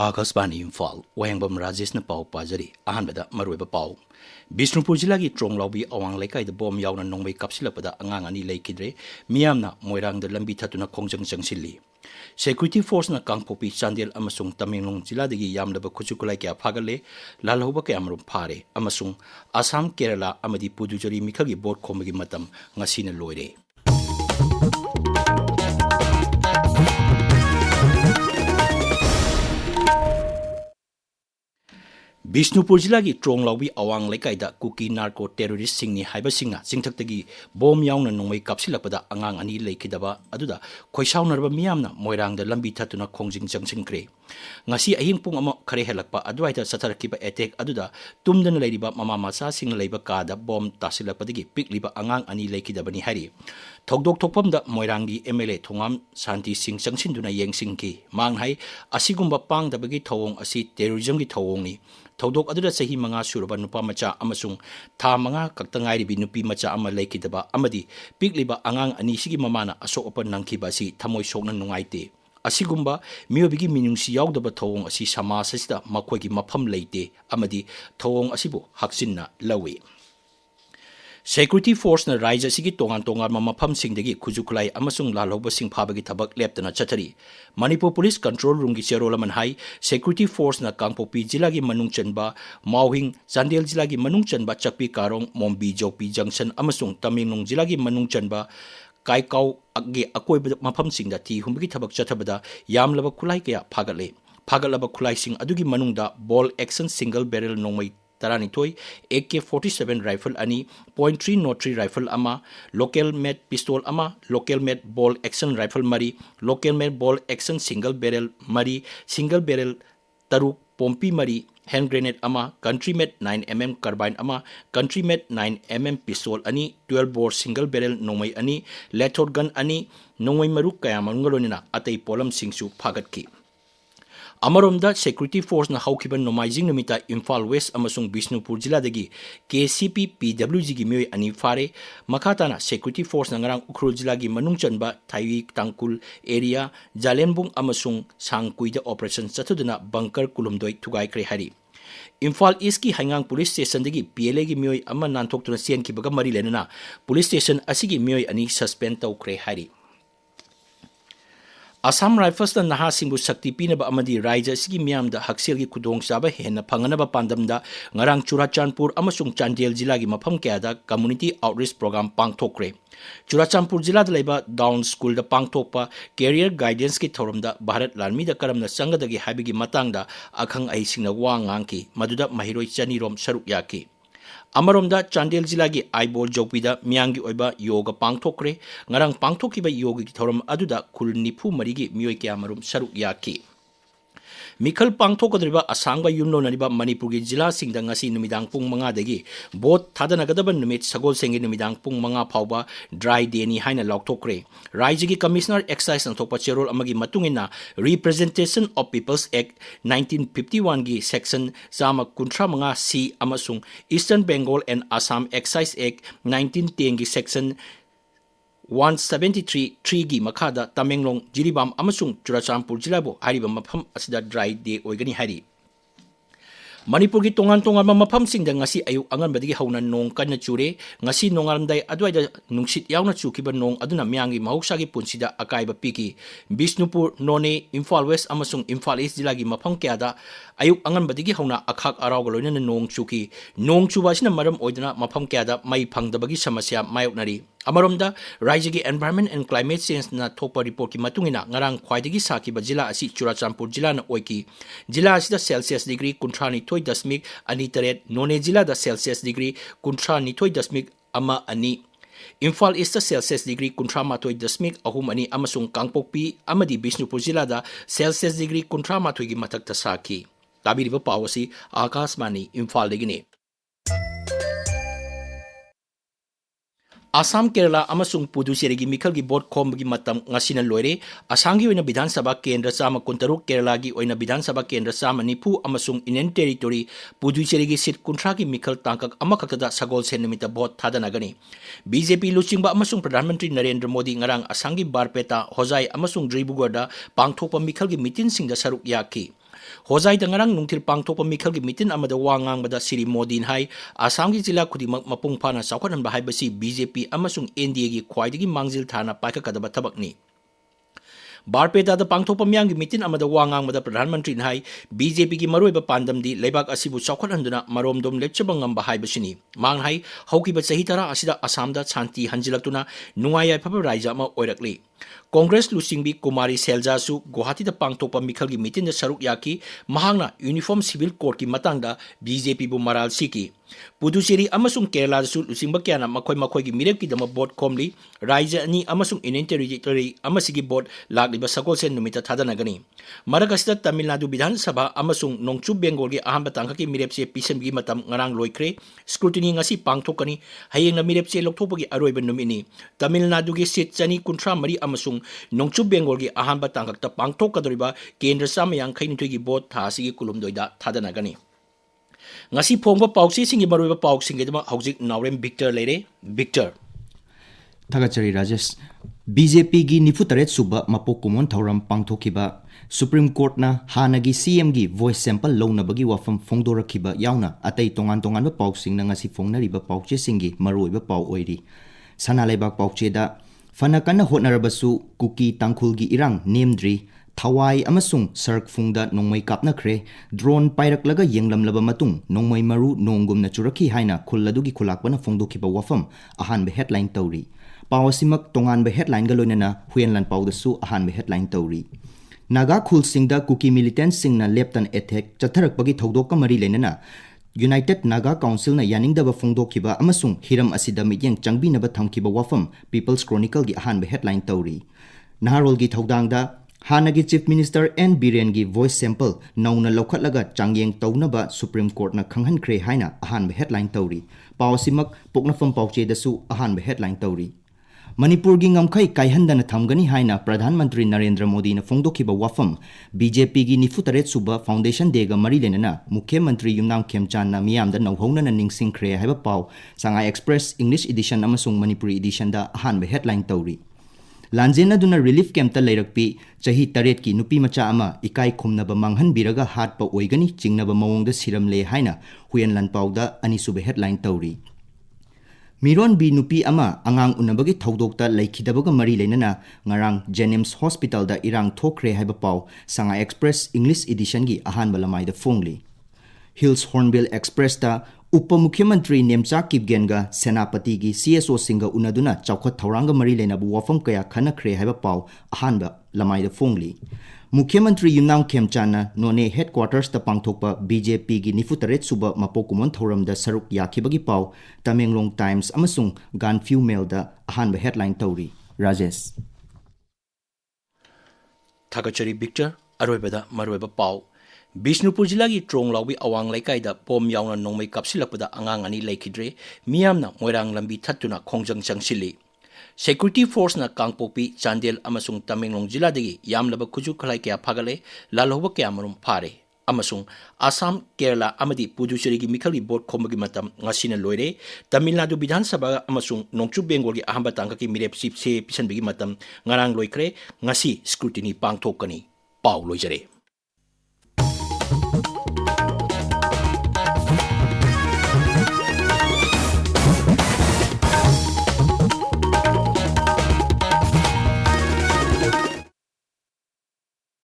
आकाशवाणी इम्फाल वाहेंगबम राजेश ने पाव पाजरी अहनबदा मरुब पाव बिष्णुपुर जिला की ट्रोंगलाउबी अवांग लेकाई बोम यावना नोंबै कापसिलपदा अंगांग अनि लेखिद्रे मियामना मोइरांग लंबी थतुना खोंजंग चंगसिल्ली सेक्यूरिटी फोर्स ना कांगपोपी चांदेल अमसुंग तमेंगलोंग जिलादगी यामलबा खुचुकुलाई क्या फागले लालहौबा क्या अमरुम फारे अमसुंग आसाम केरला अमदी पुदुचेरी मिखगी बोर्ड खोमगी मतम ngasiना लोइरे बिष्णुपुर जिला की ट्रोंगलाउबी अवांग लेकाइदा कुकी नार्को टेररिस्ट सिंगनी हाइबसिंगा चिंगथक्तगी बोम यावना नोंमै कापसिलपदा अंगांग अनि लेखिदबा अदुदा खोइसाउनरबा मियामना मोइरांगदा लंबी थतुना खोंजिंग चंगसिंख्रे ngasi ahing pung ama khare helakpa adwaita satharkiba attack aduda tumdana leiriba mama macha sing leiba kada bom tasilapadi pikliba angang ani leikidabani hari thokdok thokpamda moirangi mla thongam santi sing changsinduna yengsingki manghai asigumba pangdabagi thawong asi terrorism gi thawong ni thokdok aduda sahi manga suraba nupa macha amasung tha manga kaktangai bi nupi macha ama leikidaba amadi pikliba angang ani sigi mamana asok opan nangkiba si thamoi sokna nungaite असिगुम्बा मियोबिगी मिनुंगसी यावदबा थवोंग असि समाज असिदा मखोइगी मफम लेते अमदी थवोंग असिबु हक्सिन्ना लवे security force ना राज्य असिगी तोंगान तोंगान मफम सिंगदगी खुजुखुलाई अमसुंग लालौबा सिंग फाबगी थबक लेप्तना चथरी Manipur police control room की चेरोलमन high security force ना कांगपोपी जिला की मनुंग चनबा माउहिंग चांदेल जिला की मनुंग चनबा चकपी कारोंग मोम्बी जोपी जंक्शन अमसुंग तमेंगलोंग जिला की मनुंग चनबा काइकाउ अगे अकोइब मफम सिंगदा थी हुंबगी थबक चथबदा यामलबा खुलाई कया फागलबा खुलाई सिंग अदुगी मनुंगदा बॉल एक्शन सिंगल बैरल नोंमै तरानिथोई AK-47 राइफल अनि .303 राइफल अमा लोकल मेड पिस्तोल अमा local made ball action rifle मरी local made ball action single barrel मरी सिंगल बैरल तरुक पोम्पी मरी हैंड ग्रेनेड अमा कंट्री मेड 9mm कार्बाइन अमा कंट्री मेड 9mm पिस्तोल अनि 12 बोर सिंगल बैरल नोंमै अनि लेथोड गन अनि नोंमै मरु कया मंगलोनिना अतै पोलम सिंगसु फागतकी अमरोमदा सेक्यूरिटी फोर्स ना हौखिबन नोमाइजिंग नमिता इम्फाल वेस्ट अमसुंग बिष्णुपुर जिलादगी KCP PWG की मियोय अनि फारे मखाताना सेक्यूरिटी फोर्स ना ngarang उखरुल जिलागी मनुंग चनबा थाइवी तांकुल एरिया जालेनबुंग अमसुंग सांगकुइदा ऑपरेशन चथुदना बंकर कुलुमदोय थुगाइख्रे हरि इम्फाल ईस्ट की हाइंगांग पुलिस स्टेशन दगी PLA की मियोय अमा नानथोक्तुना सेनखिबगा मरी लेनना पुलिस स्टेशन असिगी मियोय अनि सस्पेंड तौख्रे हरि असम राइफल्स ना नहा सिंगु शक्ति पीनब अमदी राज्य सिगी मियामदा हक्सेल की खुदोंग चाबा हेन फंगनब पांदमदा ngarang चुराचांदपुर अमसुंग चांदेल जिला की मफम क्यादा कम्युनिटी आउटरीच प्रोग्राम पांगथोक्रे चुराचांदपुर जिला लेबा डाउन स्कूल दा पांगथोकपा कैरियर गाइडेंस की थौरमदा भारत लालमी दा करमना संगदगी हाबिगी मतंगदा अखंग अहिसिंगना वा ngangi मदुदा महिरोय चनीरोम सरुक याकी अमरोमदा चांदेल जिला की आइबोल जोपीदा मियांगी ओइबा योग पांगथोक्रे ngarang पांगथोकिबा योग की थौरम अदुदा खुल निफु मरिगी मियोय क्यामरुम सरुक याकी मिखल पांगथोकद्रिबा असांगबा युमलोनरिबा मणिपुर की जिला सिंगदा ngasi नुमिदांग पुंग मंगा दगी बोट थादनगदबा नुमित सगोल सेंगी नुमिदांग पुंग मंगा फावबा ड्राई डे नि हाइना लौथोक्रे राज्य की कमिश्नर एक्साइज संथोपा चेरोल अमगी मतुंगिना रिप्रेजेंटेशन ऑफ पीपल्स एक्ट 1951 की सेक्शन चामा कुंट्रा मंगा सी अमसुंग eastern Bengal and Assam excise act 1910 की सेक्शन 173 की मखादा तमेंगलोंग जिरीबाम अमसुंग चुराचांदपुर जिलाबो हारिबा मफम असिदा ड्राई डे ओइगनी हारि मणिपुर की तोंगान तोंगान मफम सिंगदा ngasi अयु अंगनबदगी हौना नोंग कन्न चुरे ngasi नोंगारमदाई अद्वाइदा नुंगसित यावना चुखिबा नोंग अदुना म्यांगी महौसागी पुंसिदा अकाइबा पीकी बिष्णुपुर नोने इम्फाल वेस्ट अमसुंग इम्फाल ईस्ट जिला की मफम क्यादा अयु अंगनबदगी हौना अखाक अरावगा लोइना नोंग चुकी नोंग चुबासिना मरम ओइदना मफम क्यादा मई फंगदबगी समस्या मायोकनरी अमरोमदा राज्य की एनवायरमेंट एंड क्लाइमेट चेंज ना थोपा रिपोर्ट की मतुंगिना ngarang ख्वाइदगी साकिबा जिला असि चुराचांदपुर जिला ना ओइकी जिला असिदा सेल्सियस डिग्री 39.28 नोने जिला दा Celsius degree 39.2 Imphal east Celsius degree 39.3 अमसुंग कांगपोक्पी अमदी बिष्णुपुर जिला दा सेल्सियस डिग्री 38 की मथक्ता साकी ताबिरिबा पावसी आकाशवाणी इम्फाल दगिने असम केरला अमसुंग पुदुचेरी की मिखल की बोर्ड खोम की मतम ngasiना लोइरे असम की ओइना विधानसभा केंद्र चामा कुंतरुक केरला की ओइना विधानसभा केंद्र चामा निफु अमसुंग यूनियन टेरिटोरी पुदुचेरी की सीट कुंट्रा की मिखल तांकक अमखक्तदा सगोल सेन निमित्त बोट थादनगनी बीजेपी लुचिंगबा अमसुंग प्रधानमंत्री नरेंद्र मोदी ngarang असम की बारपेटा होजाई अमसुंग ड्रिबुगढ़दा पांगथोकपा मिखल की मीटिंग सिंगदा सरुक याकी Hozai ngarang nungthil pangthokpa mikhal gi mitin amada wa ngangbada Siri Modin hai Assam gi jila khudimak mapung phana chawkhathanba haibasi BJP amasung NDA gi khwaidagi mangjil thana paikakadaba thabakni. Barpeta da pangthokpa miyamgi mitin amada wa ngangbada Pradhan Mantri hai BJP gi maroiba pandamdi leibak asibu chawkhathanduna maromdom lepchaba ngamba haibasini. Mang hai haukiba chahi tara asida Assamda shanti hanjilaktuna nungai yaifaba raija ama oirakli. Congress Lusingbi Kumari Seljasu Guwahati da pangthokpa mikhalgi mitin da saruk yaki mahangna Uniform Civil Court ki matangda BJP bu maral siki. Puducherry amasung Kerala su lusingba kyana makhoi gi mirep ki dama board komli raija ani amasung Union Territory amasigi board lagliba sagolsen numita thadanagani. Maragasita Tamil Nadu Bidhan Sabha amasung Nongchu Bengal gi ahamba tangka ki mirepse pisamgi matam ngarang loikre scrutiny ngasi pangthokani hayeng na mirepse lokthopagi aroiba numini. Tamil Nadu gi seat chani kuntra mari amasung Nongchu Bengal gi ahamba tangkakta pangthokadoriba Kendra Samayang khainitoi gi board thasigi kulumdoida thadanagani. Ngasi phongba pausi singi maroiba pausing gedama haujik Naorem Victor leire Victor Thagachari Rajesh BJP gi nifutaret suba mapok kumon thauram pangthokiba Supreme Court na hanagi CM gi voice sample lona bagi wafam phongdorakhiba yauna atai tongan ba pausing na ngasi phongnariba pauche singi maroiba pau oiri sanalaiba pauche da fanakana hotnarabasu kuki tangkhul gi irang nemdri Thawai amasung sark fungda nongmai kapna kre drone pairak yenglam laba matung nongmai maru nongum na churaki haina khulladugi khulakbana phongdokhiba wafam ahan be headline tauri pawasimak tongan be headline galoinana huenlan pawdasu ahan be headline tauri Naga khul singda kuki militant singna leptan attack chatharak bagi thodok ka mari lenana United Naga Council na yaningdaba phongdokhiba amasung hiram asida mityang changbinaba thamkiba wafam People's Chronicle gi ahan be headline tauri Naharol gi thodangda Hanagi Chief Minister N. Biren gi voice sample nauna lokhatlaga changyeng taunaba Supreme Court na khanghan kre haina ahan be headline tauri pawsimak poknafam pauche dasu ahan be headline tauri Manipur gi ngamkhai kaihandana thamgani haina Pradhan Mantri Narendra Modi na phongdokhiba wafam BJP gi nifutaret suba foundation day ga mari lenana Mukhya Mantri Yumnam Khemchan na miyamda nauhongna na ningsing kre haiba paw Shanghai Express English edition amasung Manipuri edition da ahan be headline tauri Lanjena duna relief camp ta leirakpi chahi taret ki nupi macha ama ikai khumnaba manghan biraga hat pa oigani chingnaba mawongda siramle haina huyan lan pawda anisube headline tauri Miron bi nupi ama angang unabagi thodokta laikhidabaga mari lenana ngarang Jennings Hospital da irang thokre haiba paw Shanghai Express English edition gi ahan balamai da phongli Hills Hornbill Express ta Upa Mukhyamantri Nemcha Kipgenga Senapati gi CSO singa unaduna chawkhat thauranga mari lenabu wafam kaya khana khre haiba paw ahanba lamai da phongli Mukhyamantri Yumnam Khemchana none headquarters ta pangthokpa BJP gi nifutaret suba mapokumon thauram da saruk yakhibagi paw Tamenglong Times amasung Ganfew Mail da ahanba headline tauri Rajesh Thagachari Victor aroibada maroiba paw Bishnupur Jila gi Tronglaubi awang laikaida pom yauna nongmai kapsilakpada angang ani laikidre miyamna moirang lambi thattuna khongjang changsili Security Force na Kangpopi Chandel amasung Tamenglong Jila dagi yamlaba khuju khalai kya phagale lalhoba kya marum phare amasung Assam Kerala amadi Puducherry gi mikhali board khomagi matam ngasina loire Tamil Nadu Bidhan Sabha amasung Nongchu Bengal gi ahamba tangka ki mirep sip se pisanbigi matam ngarang loikre ngasi scrutiny pangthokani paw loijare